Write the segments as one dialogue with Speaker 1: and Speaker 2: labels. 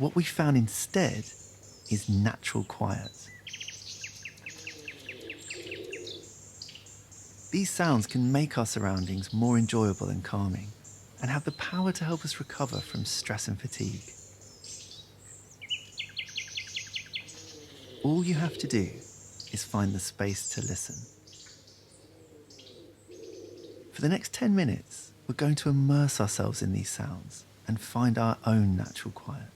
Speaker 1: What we found instead is natural quiet. These sounds can make our surroundings more enjoyable and calming, and have the power to help us recover from stress and fatigue. All you have to do is find the space to listen. For the next 10 minutes, we're going to immerse ourselves in these sounds and find our own natural quiet.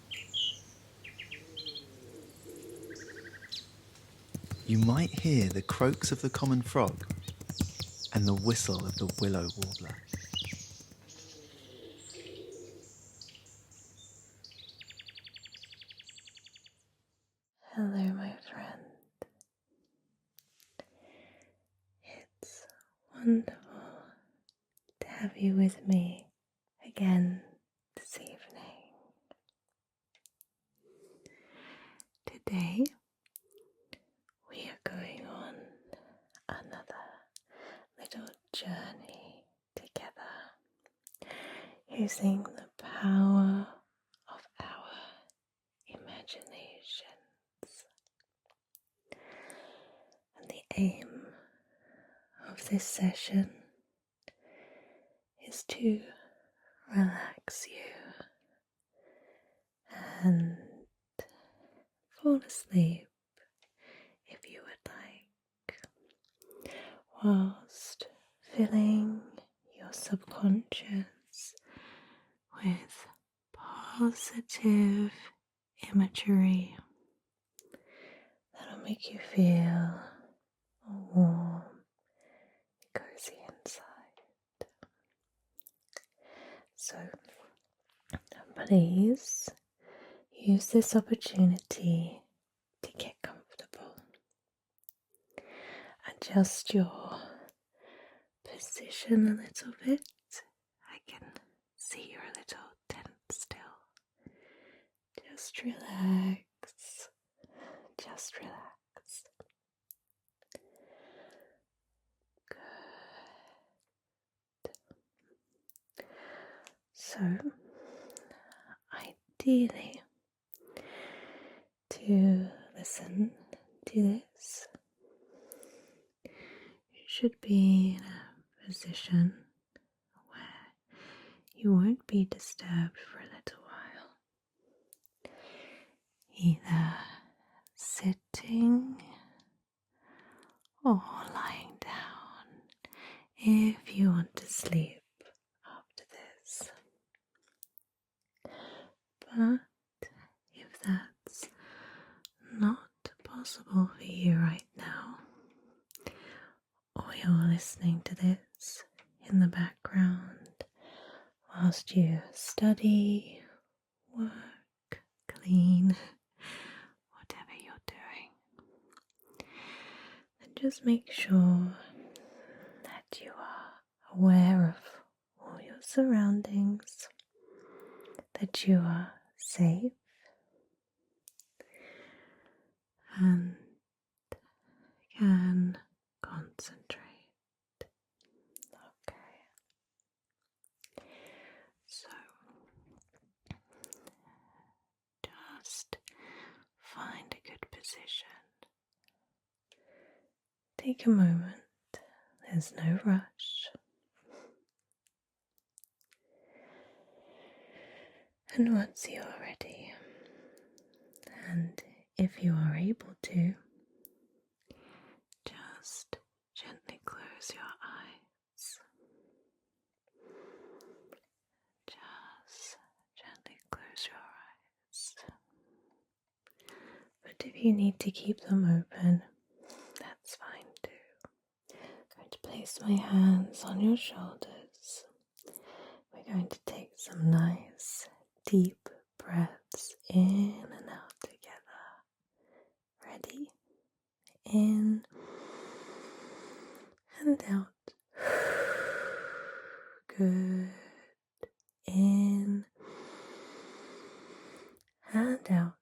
Speaker 1: You might hear the croaks of the common frog and the whistle of the willow warbler.
Speaker 2: Hello, my friend. It's wonderful to have you with me again this evening. Today, we are going on another little journey together using the power of our imaginations. And the aim of this session is to relax you and fall asleep if you would like, whilst filling your subconscious with positive imagery that'll make you feel warm, cozy inside. So please use this opportunity to get comfortable. Adjust your position a little bit. I can see you're a little tense still. Just relax. Just relax. Good. So, ideally, to listen to this, you should be in a position where you won't be disturbed for a little while. Either sitting or lying down if you want to sleep after this. But if that's not possible for you right now, or you're listening to this in the background whilst you study, work, clean, whatever you're doing, then just make sure that you are aware of all your surroundings, that you are safe, and can concentrate. Okay. So, just find a good position. Take a moment. There's no rush. And once you are ready, and if you are able to, just gently close your eyes. Just gently close your eyes. But if you need to keep them open, that's fine too. I'm going to place my hands on your shoulders. We're going to take some nice deep breaths in and out together. Ready? In and out. Good. In and out.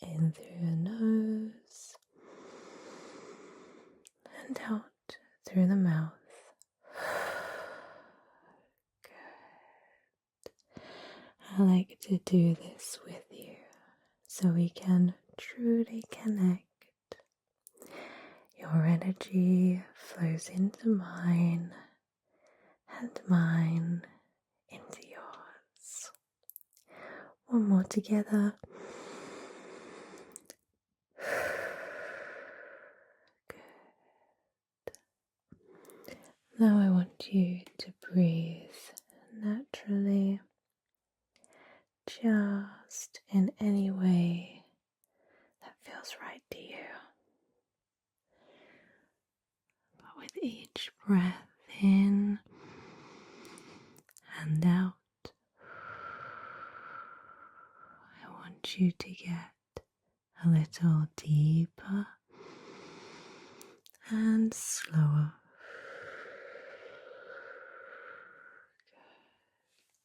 Speaker 2: In through your nose and out through the mouth. Good. I like to do this with you so we can truly connect. Your energy flows into mine and mine into yours. One more together. Good. Now I want you to breathe naturally, just in any way that feels right to you. But with each breath in and out, I want you to get a little deeper and slower.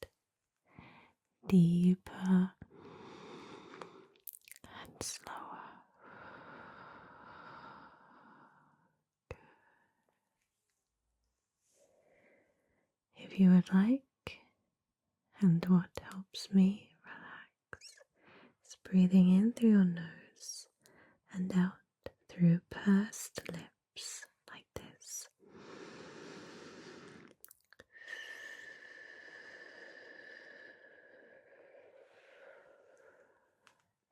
Speaker 2: Good. Deeper and slower. Good. If you would like, and what helps me relax is breathing in through your nose and out through pursed lips like this.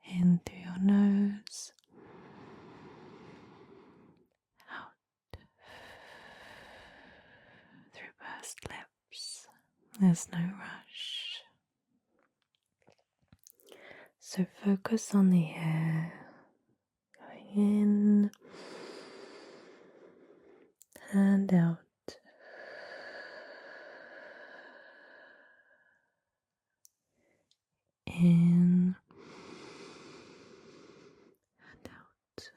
Speaker 2: In through your nose, out through pursed lips. There's no rush. So focus on the air going in and out. In and out.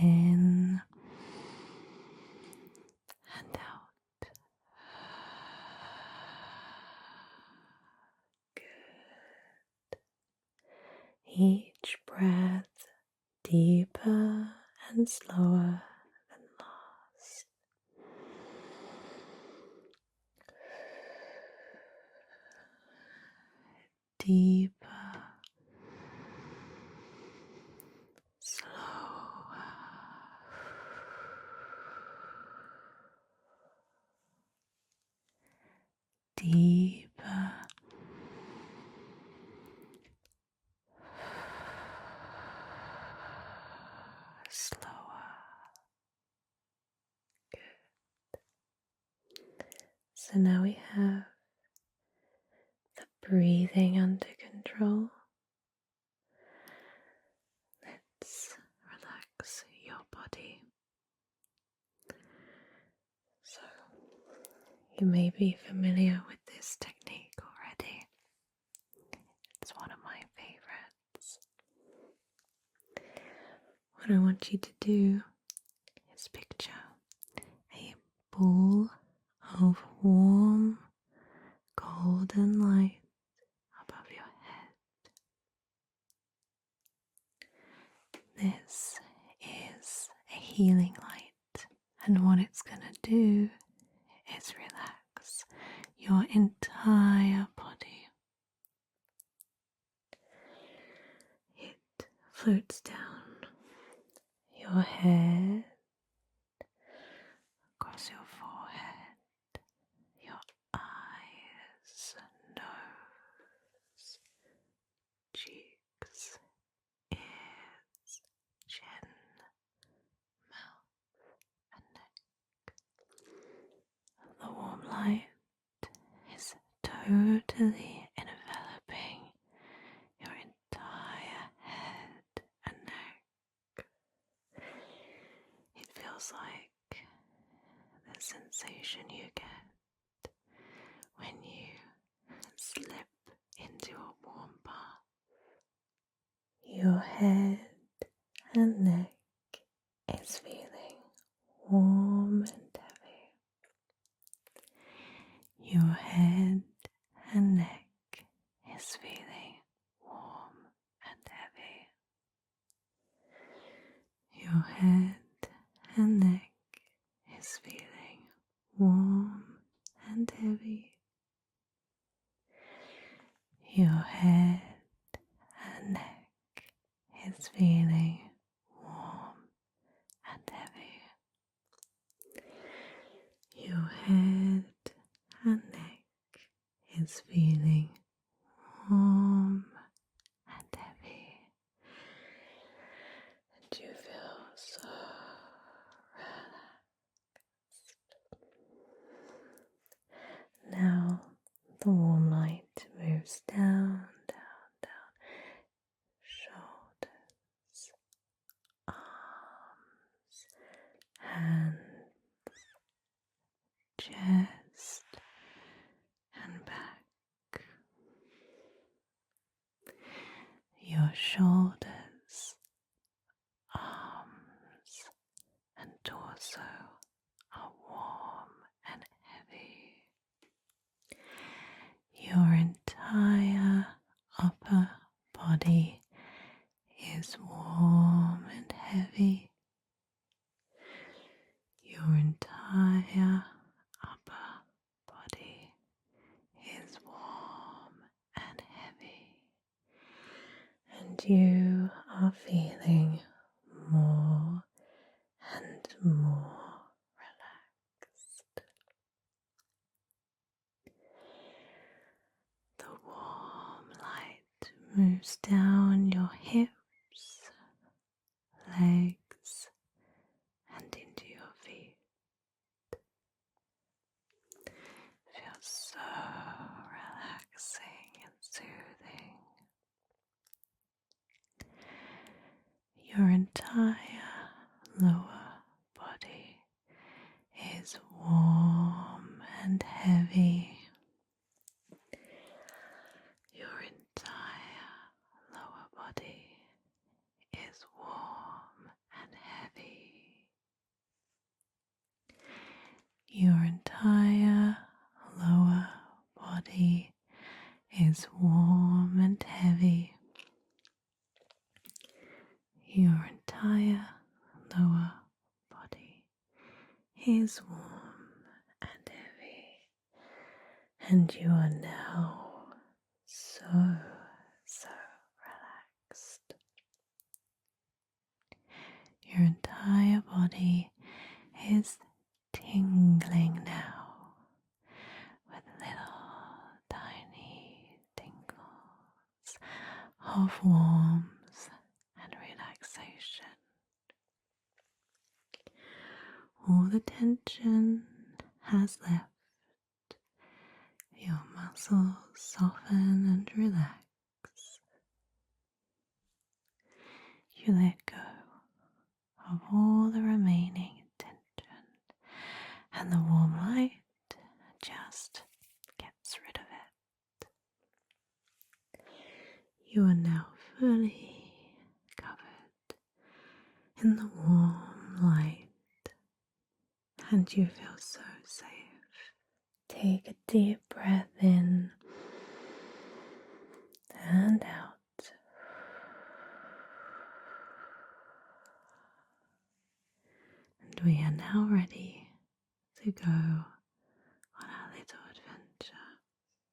Speaker 2: In and out. Good. Each breath deeper and slower than last. Deeper, slower. Deeper, slower. Good. So now we have the breathing under control. Let's relax your body. So you may be familiar with this technique already. It's one of my favorites. What I want you to do is picture a ball of warm golden light above your head. This is a healing light, and what it's going to do is relax your entire body. It floats down your head, across your forehead, your eyes, nose, cheeks, ears, chin, mouth, and neck. The warm light is totally enveloping your entire head and neck. It feels like the sensation you get when you slip into a warm bath. Your head and neck is feeling warm and heavy. Your head and neck is feeling warm and heavy. Your head and neck is feeling warm and heavy. Your head and neck is feeling warm and heavy. Your head and neck is feeling warm and heavy. And you feel so relaxed. Now the warm light moves down, down, down. Shoulders, arms, hands, chest and back. Your shoulders, arms and torso are warm and heavy. Your entire upper body is warm and heavy. Your entire upper body is warm and heavy, and you are feeling more and more relaxed. The warm light moves down your hips, legs, and into your feet. Feels so relaxing and soothing. Your entire lower body is warm and heavy. Your entire lower body is warm and heavy. Your entire lower body is warm and heavy. Your entire lower body is warm and heavy, and you are now so relaxed. Your entire body is tingling now with little tiny tingles of warmth and relaxation. All the tension has left. Your muscles soften and relax. You let go of all the remaining tension, and the warm light just gets rid of it. You are now fully covered in the warm light, and you feel so safe. Take a deep breath in and out. And we are now ready to go on our little adventure.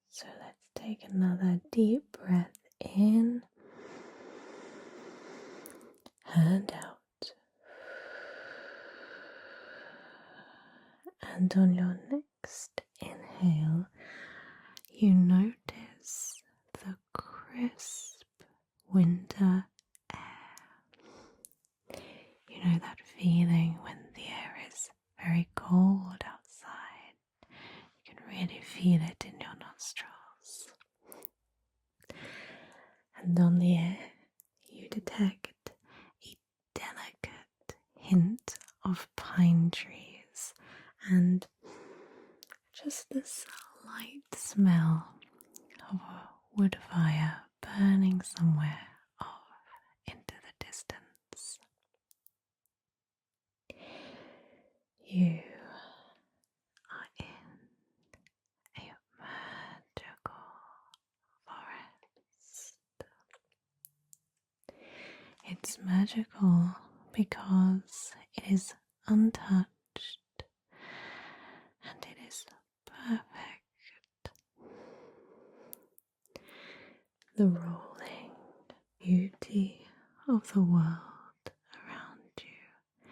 Speaker 2: So let's take another deep breath in and out. And on your next inhale, you notice the crisp winter air. You know that feeling when the air is very cold outside. You can really feel it in your nostrils. And on the air, you detect a delicate hint of pine trees and just the slight smell of a wood fire burning somewhere off into the distance. You are in a magical forest. It's magical because it is untouched and the rolling beauty of the world around you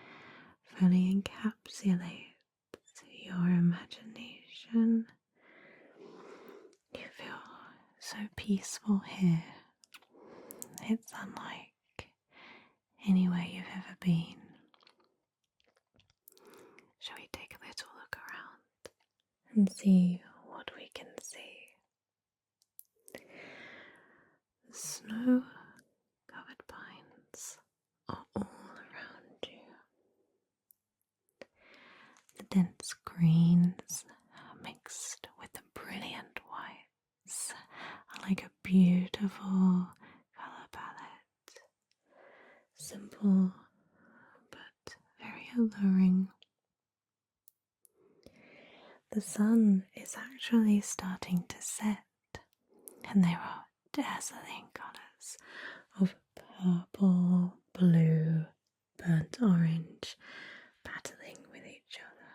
Speaker 2: fully encapsulates your imagination. You feel so peaceful here. It's unlike anywhere you've ever been. Shall we take a little look around and see what we can see? The snow covered pines are all around you. The dense greens mixed with the brilliant whites are like a beautiful colour palette. Simple but very alluring. The sun is actually starting to set, and there are dazzling colours of purple, blue, burnt orange battling with each other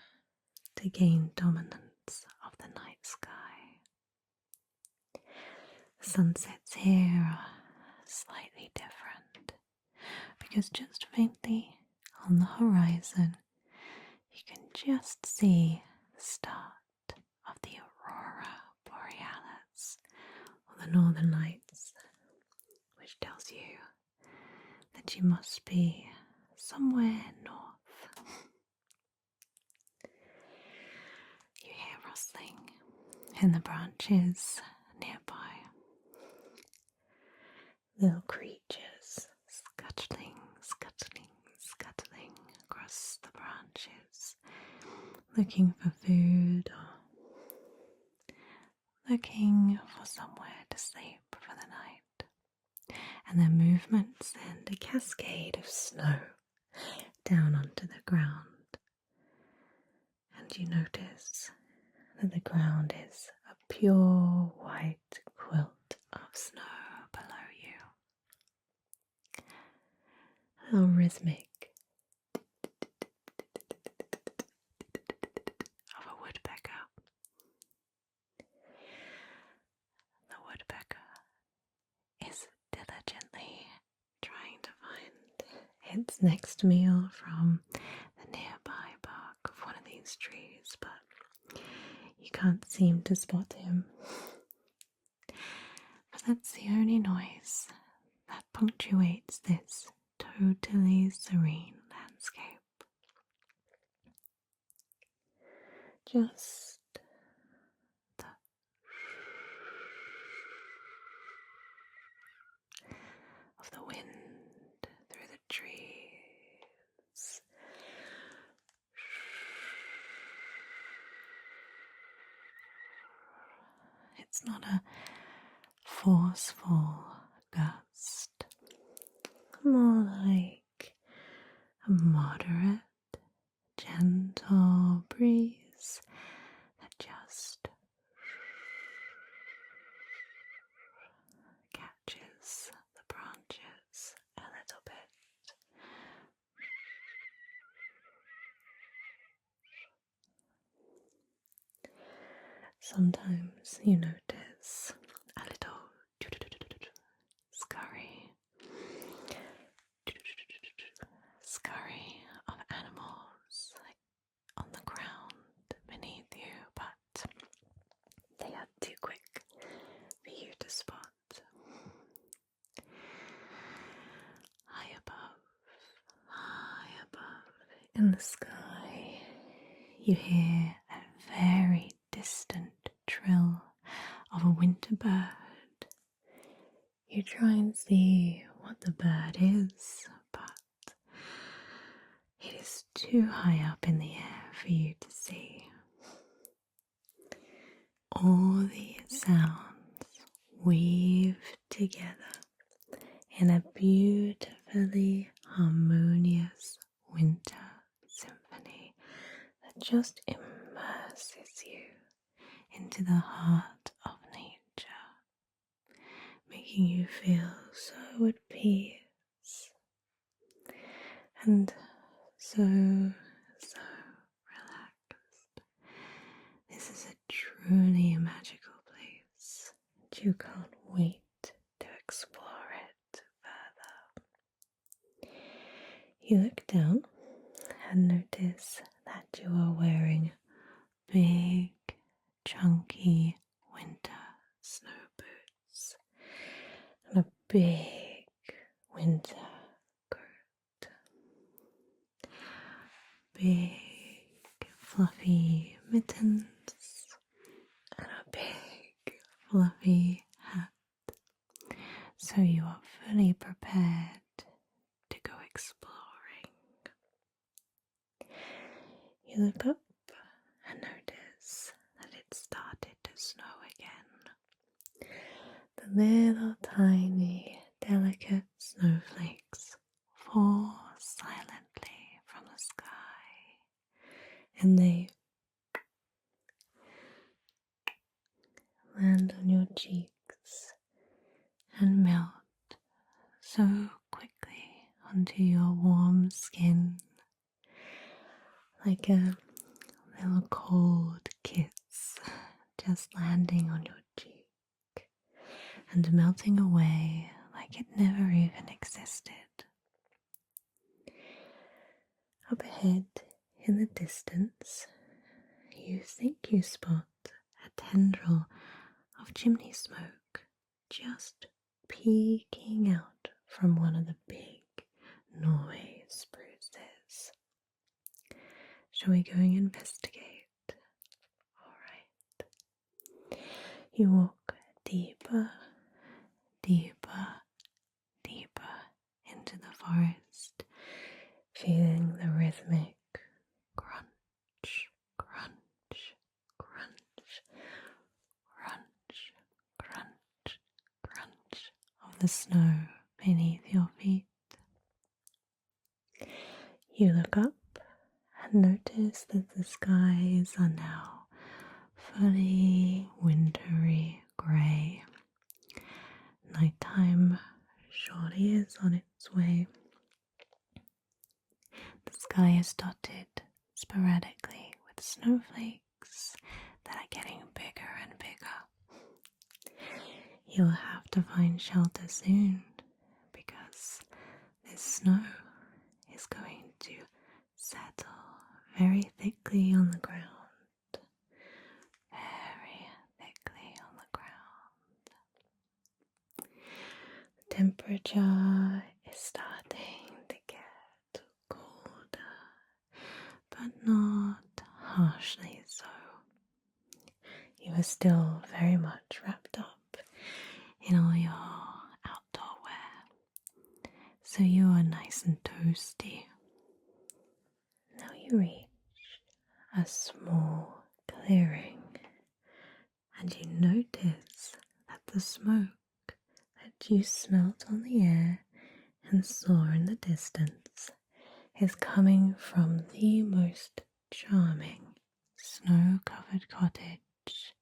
Speaker 2: to gain dominance of the night sky. The sunsets here are slightly different because just faintly on the horizon you can just see the start of the aurora borealis, or the northern lights, which tells you that you must be somewhere north. You hear rustling in the branches nearby. Little creatures scuttling across the branches, looking for food or looking for somewhere to sleep for the night. And their movements send a cascade of snow down onto the ground. And you notice that the ground is a pure white quilt of snow below you. A little rhythmic of a woodpecker. The woodpecker is diligently trying to find its next meal from the nearby bark of one of these trees, but you can't seem to spot him. But that's the only noise that punctuates this totally serene landscape. Just the of the wind through the trees. It's not a forceful gust, more like a moderate, gentle breeze that just catches the branches a little bit. Sometimes you notice a little scurry of animals on the ground beneath you, but they are too quick for you to spot. High above in the sky, you hear a very distant trill of a winter bird. You try and see what the bird is, but it is too high up in the air for you to see. All these sounds weave together in a beautifully harmonious winter symphony that just immerses you into the heart of nature, making you feel so at peace and so relaxed. This is a truly magical place that you can't wait to big, chunky winter snow boots and a big winter coat. Big, fluffy mittens and a big, fluffy hat. So you are fully prepared to go exploring. You look up and notice that it started to snow again. The little tiny delicate snowflakes fall silently from the sky, and they land on your cheeks and melt so quickly onto your warm skin, like a little cold kiss just landing on your cheek and melting away like it never even existed. Up ahead in the distance, you think you spot a tendril of chimney smoke just peeking out from one of the big Norway spruces. Shall we go and investigate? Alright. You walk deeper, deeper, deeper into the forest, feeling the rhythmic crunch, crunch, crunch, crunch, crunch, crunch of the snow beneath your feet. You look up and notice that the skies are now fully wintry grey. Nighttime surely is on its way. The sky is dotted sporadically with snowflakes that are getting bigger and bigger. You'll have to find shelter soon because this snow is going to settle very thickly on the ground. Very thickly on the ground. The temperature is starting to get colder, but not harshly so. You are still very much wrapped up in all your outdoor wear, so you are nice and toasty. Now you reach a small clearing, and you notice that the smoke that you smelt on the air and saw in the distance is coming from the most charming snow-covered cottage,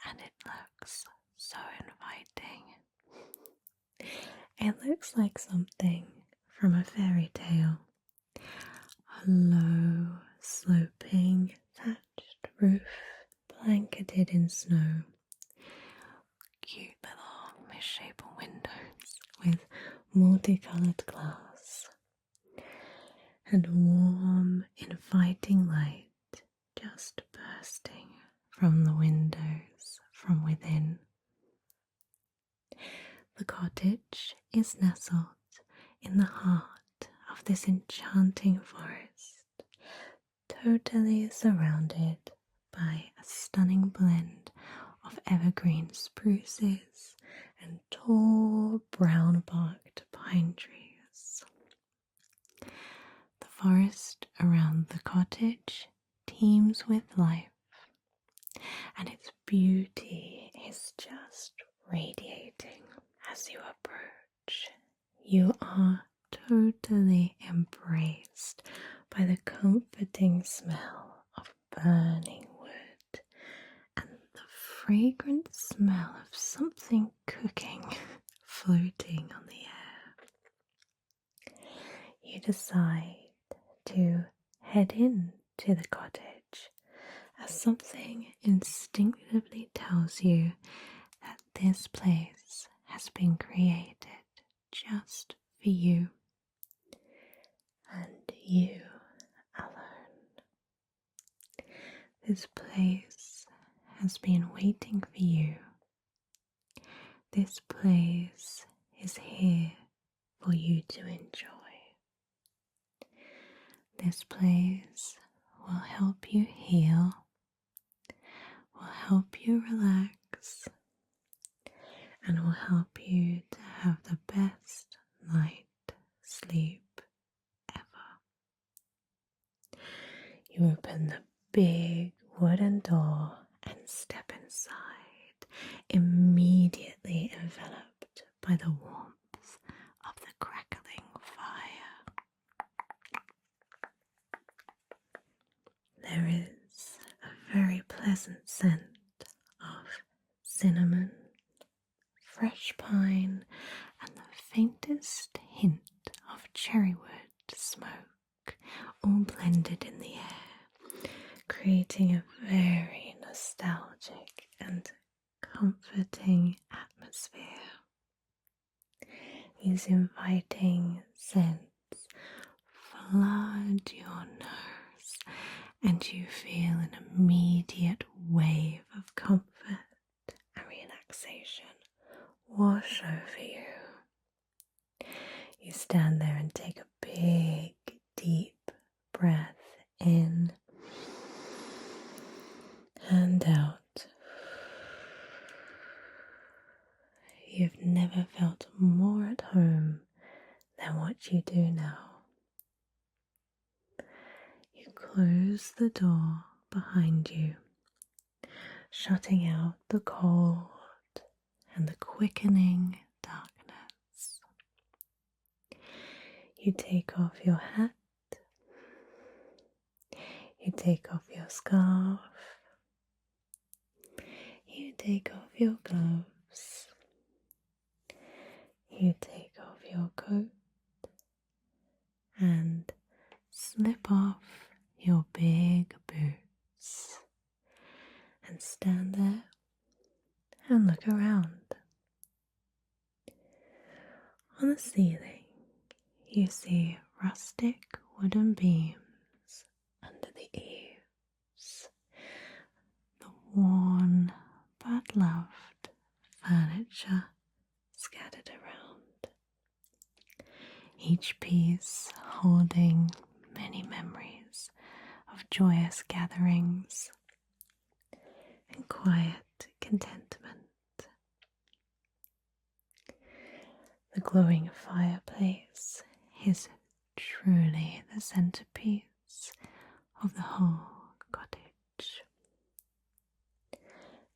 Speaker 2: and it looks so inviting. It looks like something from a fairy tale. A low, sloping, thatched roof blanketed in snow. Cute little misshapen windows with multicolored glass. And warm, inviting light just bursting from the windows from within. The cottage is nestled in the heart of this enchanting forest, totally surrounded by a stunning blend of evergreen spruces and tall brown-barked pine trees. The forest around the cottage teems with life, and its beauty is just radiating as you approach. You are totally embraced by the comforting smell of burning wood and the fragrant smell of something cooking floating on the air. You decide to head into the cottage as something instinctively tells you that this place has been created just for you and you alone. This place has been waiting for you. This place is here for you to enjoy. This place will help you heal, will help you relax, and will help you to have the best night sleep ever. You open the big wooden door and step inside, immediately enveloped by the warmth of the crackling fire. There is a very pleasant scent of cinnamon, fresh pine, and the faintest hint of cherrywood smoke, all blended in the air, creating a very nostalgic and comforting atmosphere. These inviting scents flood your nose, and you feel an immediate wave of comfort and relaxation wash over you. You stand there and take a big, deep breath in and out. You've never felt more at home than what you do now. You close the door behind you, shutting out the cold and the quickening darkness. You take off your hat, you take off your scarf, you take off your gloves, you take off your coat, and slip off your big boots, and stand there and look around. On the ceiling, you see rustic wooden beams under the eaves, the worn but loved furniture scattered around, each piece holding many memories of joyous gatherings and quiet contentment. The glowing fireplace is truly the centerpiece of the whole cottage.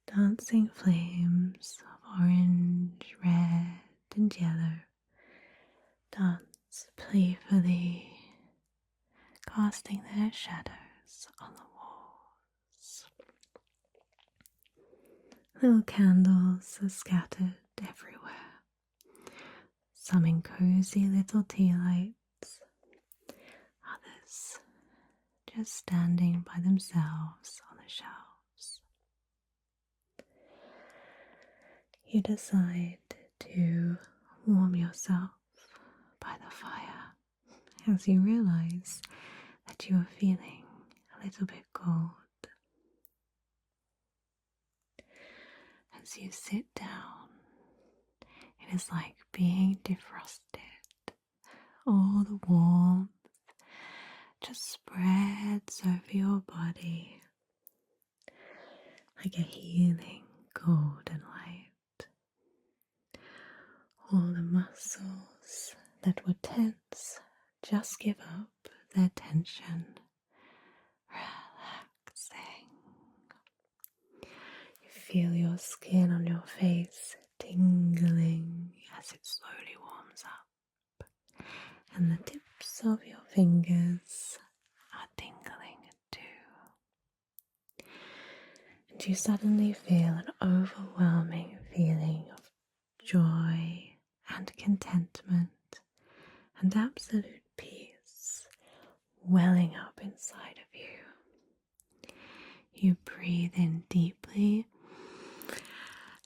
Speaker 2: Dancing flames of orange, red, and yellow dance playfully, casting their shadows on the walls. Little candles are scattered everywhere, some in cozy little tea lights, others just standing by themselves on the shelves. You decide to warm yourself by the fire as you realize that you are feeling a little bit cold. As you sit down, it is like being defrosted. All the warmth just spreads over your body like a healing golden light. All the muscles that were tense just give up their tension, relaxing. You feel your skin on your face tingling as it slowly warms up, and the tips of your fingers are tingling too. And you suddenly feel an overwhelming feeling of joy and contentment and absolute peace welling up inside of you. You breathe in deeply,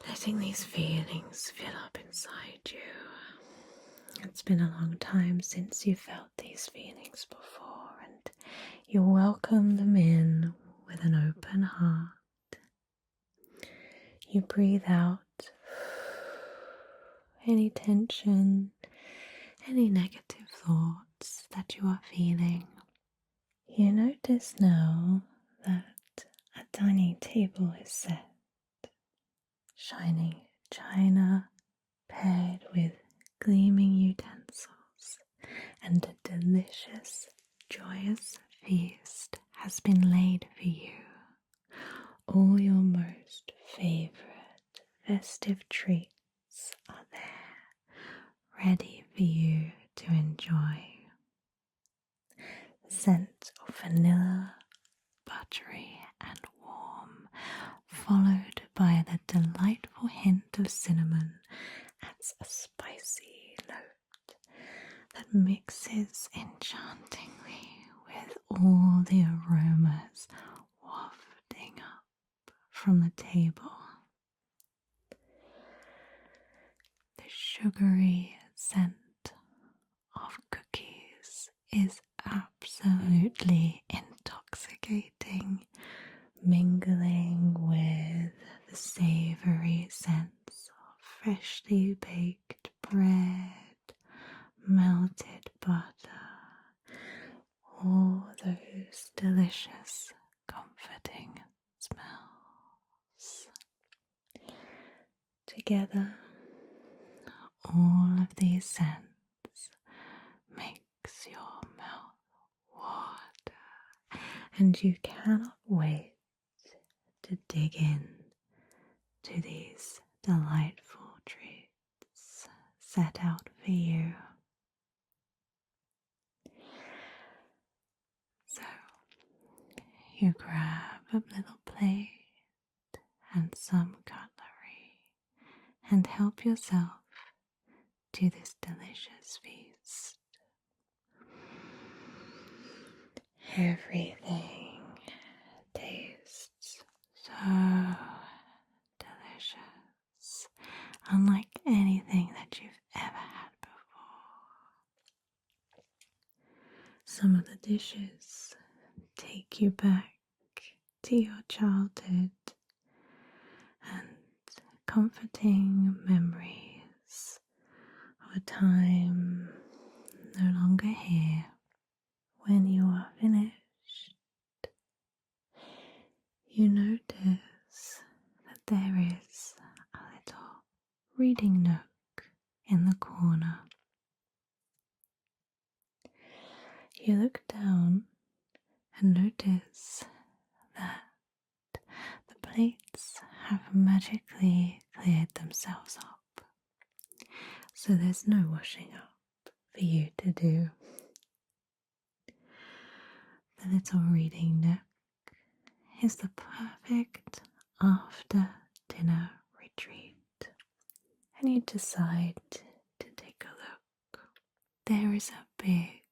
Speaker 2: letting these feelings fill up inside you. It's been a long time since you felt these feelings before, and you welcome them in with an open heart. You breathe out any tension, any negative thoughts that you are feeling. You notice now that a dining table is set, shining china paired with gleaming utensils, and a delicious, joyous feast has been laid for you. All your most favourite festive treats are there, ready for you to enjoy. The scent of vanilla, buttery and warm, followed by the delightful hint of cinnamon, adds a spicy note that mixes enchantingly with all the aromas wafting up from the table. The sugary scent of cookies is absolutely intoxicating, mingling with the savoury scents of freshly baked bread, melted butter, all those delicious, comforting smells. Together, all of these scents makes your mouth water, and you cannot wait to dig in to these delightful treats set out for you. So you grab a little plate and some cutlery and help yourself to this delicious feast. Everything tastes so delicious, unlike anything that you've ever had before. Some of the dishes take you back to your childhood and comforting memories of a time no longer here. When you are finished, you notice that there is a little reading nook in the corner. You look down and notice that the plates have magically cleared themselves up, so there's no washing up for you to do. The little reading nook is the perfect after dinner retreat, and you decide to take a look. There is a big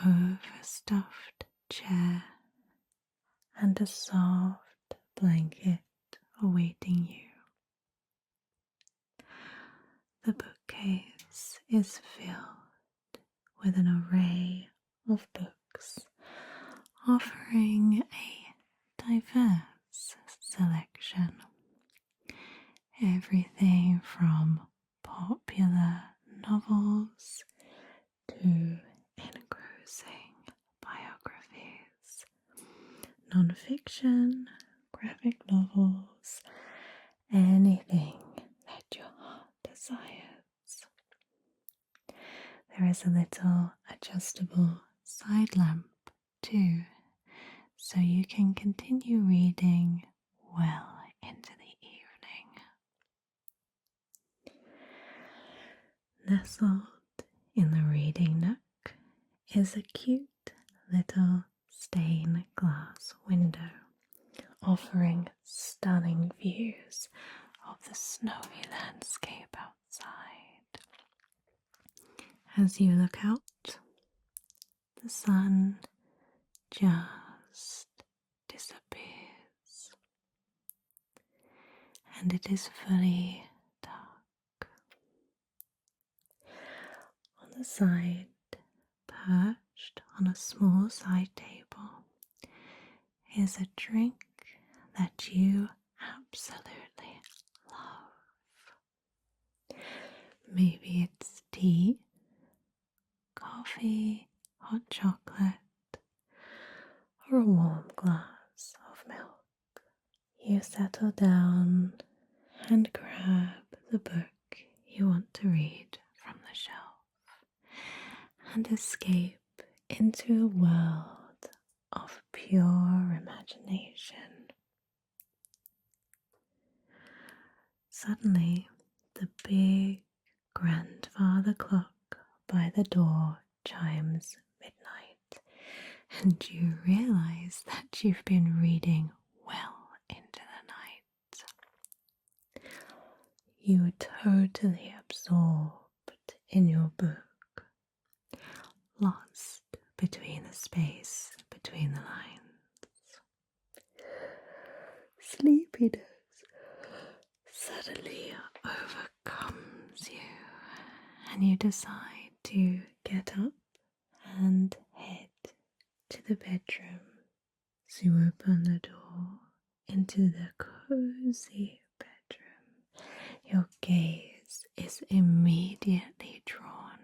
Speaker 2: overstuffed chair and a soft blanket awaiting you. The bookcase is filled with an array of books, offering a diverse selection. Everything from popular novels to engrossing biographies, non-fiction, graphic novels, anything that your heart desires. There is a little adjustable side lamp too, so you can continue reading well into the evening. Nestled in the reading nook is a cute little stained glass window, offering stunning views of the snowy landscape outside. As you look out, the sun just disappears, and it is fully dark. On the side, perched on a small side table, is a drink that you absolutely love. Maybe it's tea, coffee, hot chocolate, or a warm glass of milk. You settle down and grab the book you want to read from the shelf and escape into a world of pure imagination. Suddenly, the big grandfather clock by the door chimes midnight, and you realize that you've been reading well into the night. You are totally absorbed in your book, lost between the space between the lines. Sleepiness suddenly overcomes you, and you decide to get up and head to the bedroom. So you open the door into the cozy bedroom. Your gaze is immediately drawn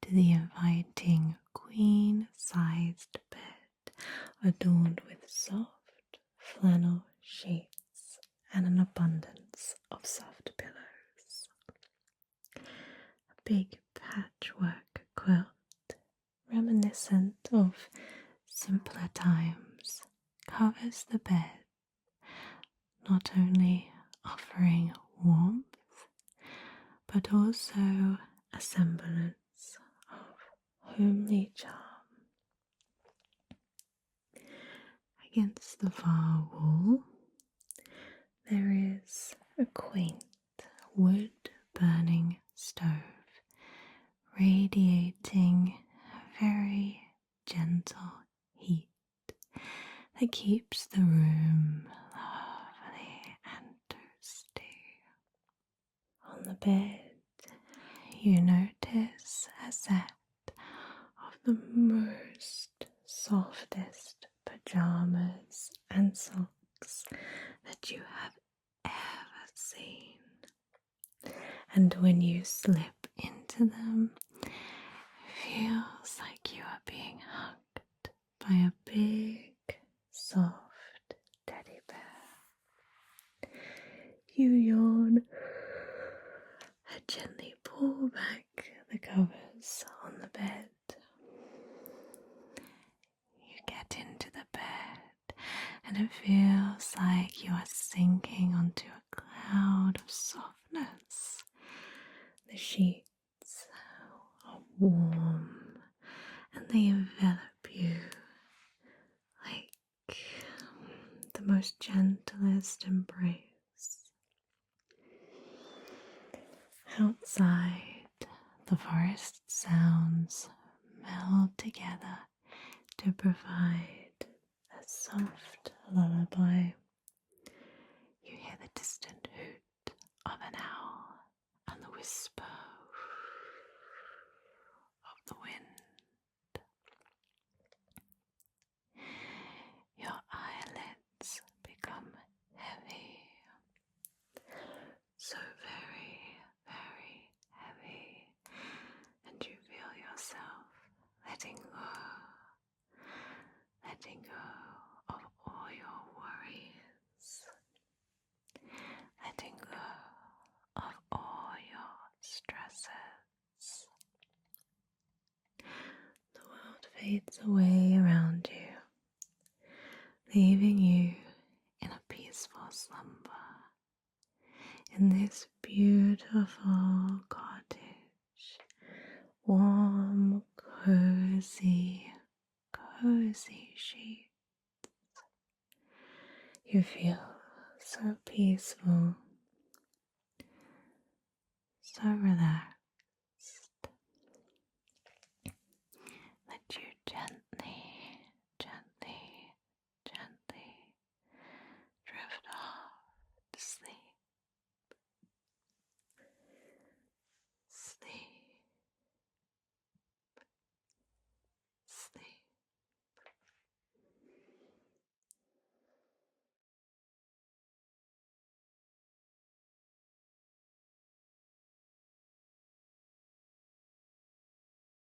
Speaker 2: to the inviting queen-sized bed adorned with soft flannel sheets and an abundance of soft pillows. A big patchwork quilt, reminiscent of simpler times, covers the bed, not only offering warmth, but also a semblance of homely charm. Against the far wall, there is a quaint wood-burning stove, radiating a very gentle heat that keeps the room lovely and toasty. On the bed, you notice a set of the most softest pajamas and socks that you have ever seen. And when you slip into them, it feels like you are being hugged by a big, soft teddy bear. You yawn and gently pull back the covers on the bed. You get into the bed and it feels like you are sinking onto a cloud of softness. The sheets are warm and they envelop you like the most gentlest embrace. Outside, the forest sounds meld together to provide a soft lullaby. You hear the distant hoot of an owl and the whisper of the wind. Your eyelids become heavy, so very, very heavy, and you feel yourself letting go of all your worries, letting go of all your stresses. The world fades away around you, leaving you in a peaceful slumber in this beautiful cottage, warm, cozy sheets. You feel so peaceful, so relaxed.